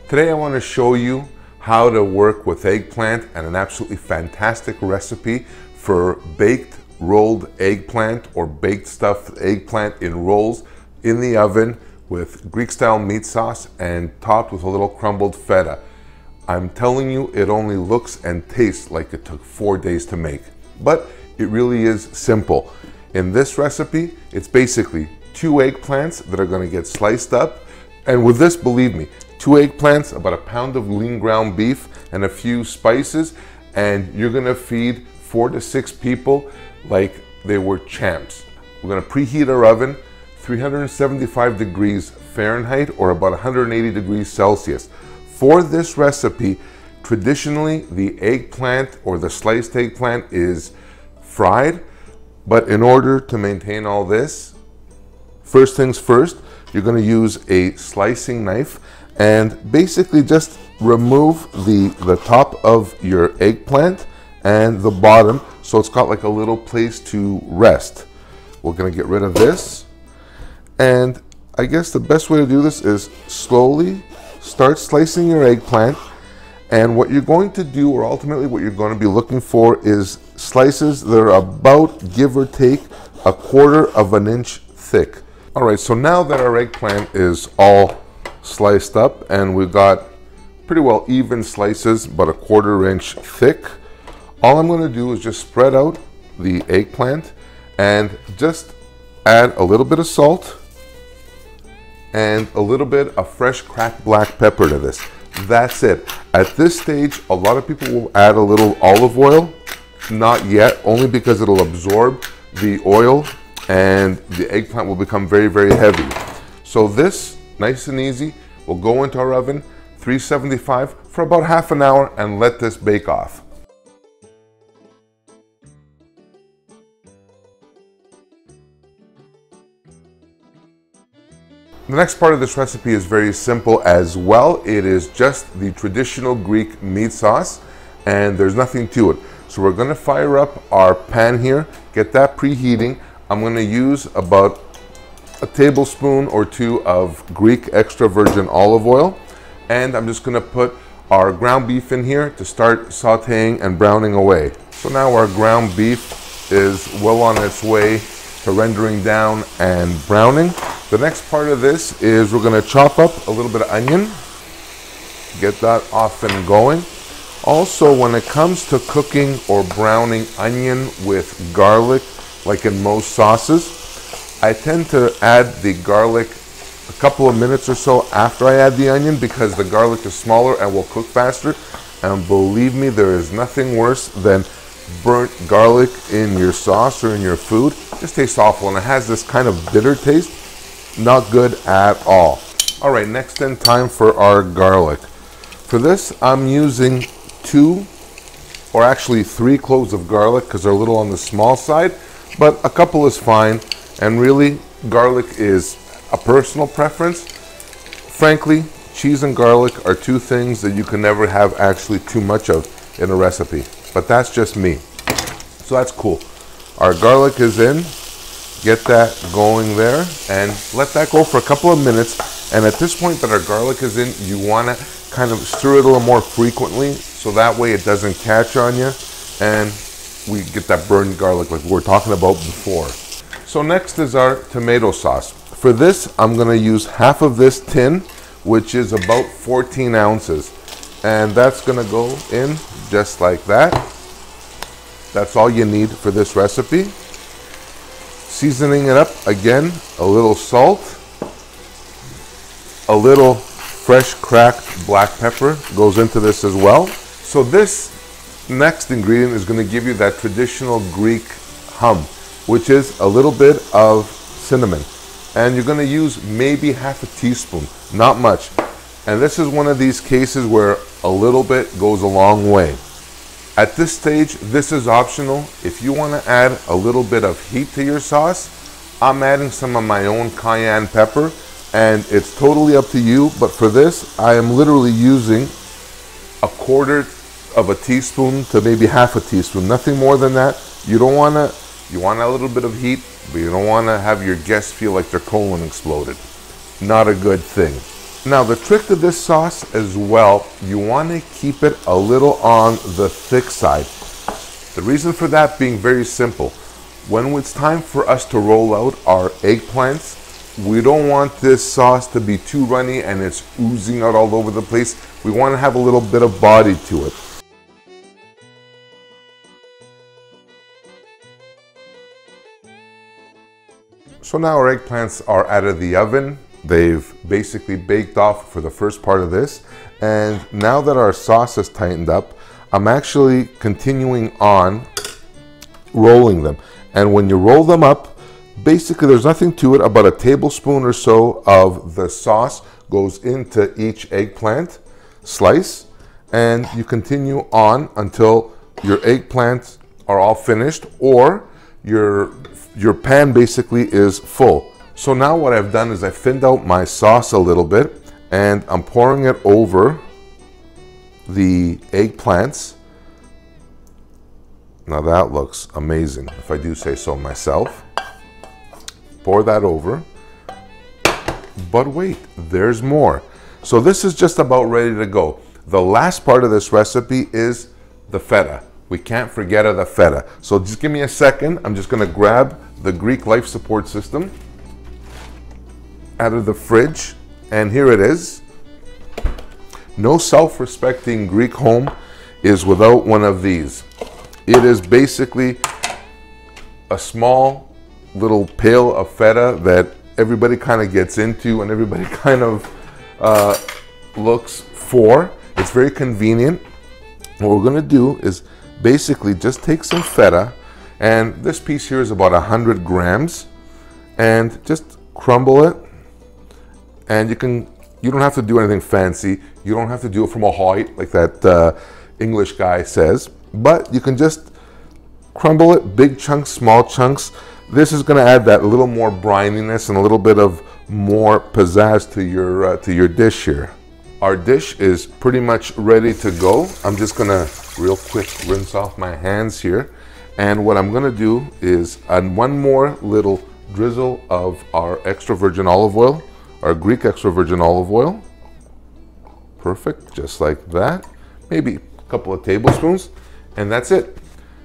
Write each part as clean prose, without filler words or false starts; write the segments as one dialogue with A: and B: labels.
A: Today I want to show you how to work with eggplant and an absolutely fantastic recipe for baked rolled eggplant or baked stuffed eggplant in rolls in the oven with Greek style meat sauce and topped with a little crumbled feta. I'm telling you, it only looks and tastes like it took 4 days to make, but it really is simple. In this recipe, it's basically 2 eggplants that are going to get sliced up, and with this, believe me, 2 eggplants, about a pound of lean ground beef, and a few spices, and you're gonna feed 4 to 6 people like they were champs. We're gonna preheat our oven, 375 degrees Fahrenheit or about 180 degrees Celsius. For this recipe, traditionally the eggplant or the sliced eggplant is fried, but in order to maintain all this, first things first, you're gonna use a slicing knife and basically just remove the top of your eggplant and the bottom so it's got like a little place to rest. We're gonna get rid of this, and I guess the best way to do this is slowly start slicing your eggplant. And what you're going to do, or ultimately what you're going to be looking for, is slices that are about, give or take, 1/4 of an inch thick. All right, so now that our eggplant is all sliced up and we've got pretty well even slices, about 1/4 inch thick, all I'm going to do is just spread out the eggplant and just add a little bit of salt and a little bit of fresh cracked black pepper to this. That's it. At this stage, a lot of people will add a little olive oil. Not yet, only because it'll absorb the oil and the eggplant will become very, very heavy. So this, nice and easy, will go into our oven, 375 for about half an hour, and let this bake off. The next part of this recipe is very simple as well. It is just the traditional Greek meat sauce, and there's nothing to it. So we're gonna fire up our pan here, get that preheating. I'm gonna use about a tablespoon or 2 of Greek extra virgin olive oil, and I'm just gonna put our ground beef in here to start sauteing and browning away. So now our ground beef is well on its way to rendering down and browning. The next part of this is we're gonna chop up a little bit of onion, get that off and going. Also, when it comes to cooking or browning onion with garlic, like in most sauces, I tend to add the garlic a couple of minutes or so after I add the onion because the garlic is smaller and will cook faster. And believe me, there is nothing worse than burnt garlic in your sauce or in your food. It just tastes awful, and it has this kind of bitter taste. Not good at all. All right, next in time for our garlic. For this, I'm using 2 or actually 3 cloves of garlic because they're a little on the small side, but a couple is fine. And really, garlic is a personal preference. Frankly, cheese and garlic are 2 things that you can never have actually too much of in a recipe, but that's just me. So that's cool. Our garlic is in. Get that going there and let that go for a couple of minutes. And at this point that our garlic is in, you want to kind of stir it a little more frequently so that way it doesn't catch on you and we get that burned garlic like we were talking about before. So next is our tomato sauce. For this, I'm going to use half of this tin, which is about 14 ounces. And that's going to go in just like that. That's all you need for this recipe. Seasoning it up again, a little salt, a little fresh cracked black pepper goes into this as well. So this next ingredient is going to give you that traditional Greek hum, which is a little bit of cinnamon. And you're going to use maybe half a teaspoon, not much. And this is one of these cases where a little bit goes a long way. At this stage, this is optional. If you want to add a little bit of heat to your sauce, I'm adding some of my own cayenne pepper, and it's totally up to you. But for this, I am literally using 1/4 of a teaspoon to maybe half a teaspoon, nothing more than that. You want a little bit of heat, but you don't want to have your guests feel like their colon exploded. Not a good thing. Now the trick to this sauce as well, you want to keep it a little on the thick side. The reason for that being very simple. When it's time for us to roll out our eggplants, we don't want this sauce to be too runny and it's oozing out all over the place. We want to have a little bit of body to it. So now our eggplants are out of the oven. They've basically baked off for the first part of this. And now that our sauce is tightened up, I'm actually continuing on rolling them. And when you roll them up, basically there's nothing to it. About a tablespoon or so of the sauce goes into each eggplant slice. And you continue on until your eggplants are all finished, or your pan basically is full. So now what I've done is I thinned out my sauce a little bit and I'm pouring it over the eggplants. Now that looks amazing, if I do say so myself. Pour that over. But wait, there's more. So this is just about ready to go. The last part of this recipe is the feta. We can't forget of the feta. So just give me a second. I'm just gonna grab the Greek life support system out of the fridge, and here it is. No self-respecting Greek home is without one of these. It is basically a small little pail of feta that everybody kind of gets into and everybody kind of looks for. It's very convenient. What we're gonna do is basically just take some feta, and this piece here is about 100 grams, and just crumble it. And you don't have to do anything fancy. You don't have to do it from a height like that English guy says, but you can just crumble it, big chunks, small chunks. This is gonna add that little more brininess and a little bit of more pizzazz to your dish here. Our dish is pretty much ready to go. I'm just gonna real quick rinse off my hands here. And what I'm gonna do is add one more little drizzle of our extra virgin olive oil, our Greek extra virgin olive oil. Perfect, just like that. Maybe a couple of tablespoons, and that's it.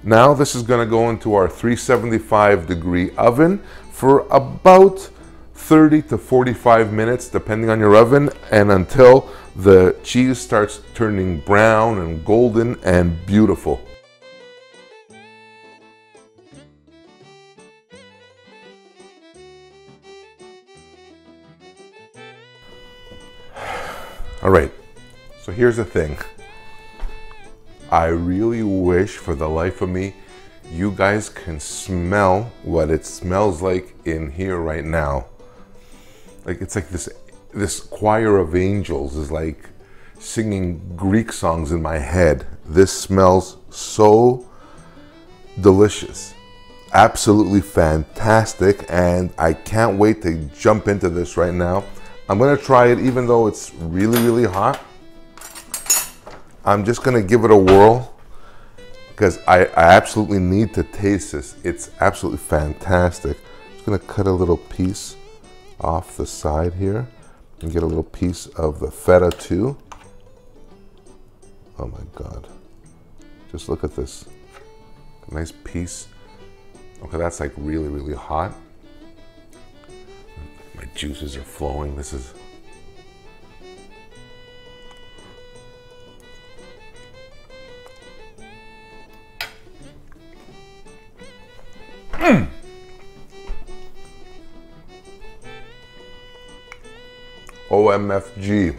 A: Now this is gonna go into our 375-degree oven for about 30 to 45 minutes, depending on your oven, and until the cheese starts turning brown and golden and beautiful. All right, so here's the thing. I really wish for the life of me you guys can smell what it smells like in here right now. Like it's like this choir of angels is like singing Greek songs in my head. This smells so delicious. Absolutely fantastic, and I can't wait to jump into this right now. I'm gonna try it even though it's really, really hot. I'm just gonna give it a whirl because I absolutely need to taste this. It's absolutely fantastic. I'm just gonna cut a little piece off the side here and get a little piece of the feta too. Oh my God. Just look at this. A nice piece. Okay, that's like really, really hot. My juices are flowing. This is... OMFG.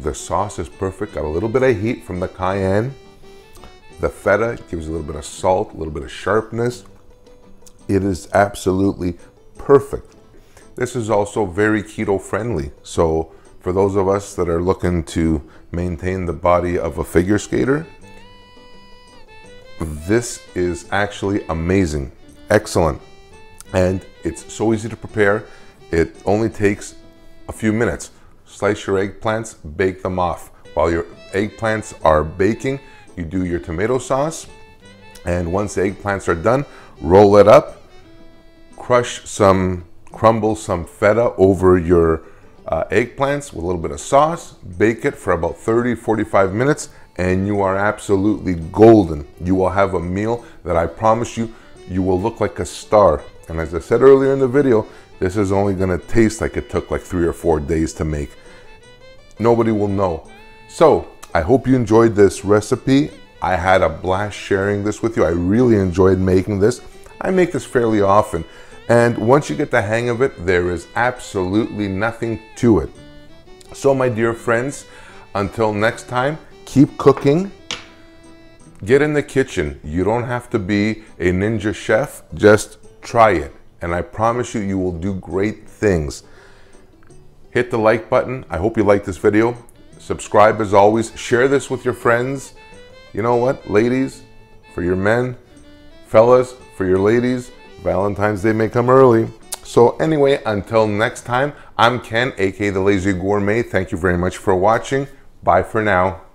A: The sauce is perfect. Got a little bit of heat from the cayenne. The feta gives a little bit of salt, a little bit of sharpness. It is absolutely perfect. This is also very keto friendly. So for those of us that are looking to maintain the body of a figure skater, this is actually amazing, excellent. And it's so easy to prepare. It only takes a few minutes. Slice your eggplants, bake them off. While your eggplants are baking, you do your tomato sauce. And once the eggplants are done, roll it up, crush some crumble some feta over your eggplants with a little bit of sauce, bake it for about 30-45 minutes, and you are absolutely golden. You will have a meal that I promise you, you will look like a star. And as I said earlier in the video, this is only gonna taste like it took like 3 or 4 days to make. Nobody will know. So I hope you enjoyed this recipe. I had a blast sharing this with you. I really enjoyed making this. I make this fairly often. And once you get the hang of it, there is absolutely nothing to it. So my dear friends, until next time, keep cooking. Get in the kitchen. You don't have to be a ninja chef. Just try it. And I promise you, you will do great things. Hit the like button. I hope you liked this video. Subscribe as always. Share this with your friends. You know what, ladies, for your men, fellas, for your ladies, Valentine's Day may come early. So anyway, until next time, I'm Ken, aka The Lazy Gourmet. Thank you very much for watching. Bye for now.